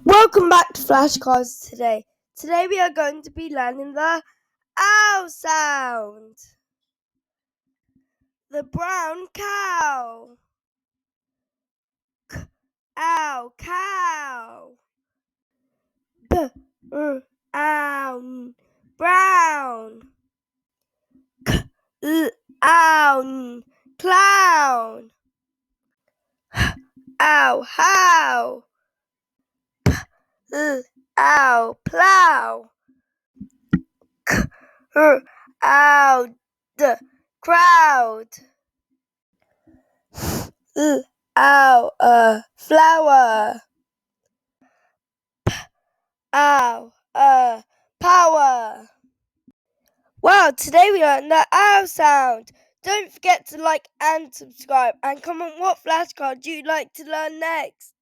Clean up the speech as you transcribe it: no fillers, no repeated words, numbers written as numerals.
Welcome back to Flashcards today. Today we are going to be learning the ow sound. The brown cow. Ow cow. Ow brown. Ow clown. Ow how. Ow plow. Ow the crowd. Ow flower. Ow power. Wow, today we learned the ow sound. Don't forget to like and subscribe, and comment what flashcard you'd like to learn next.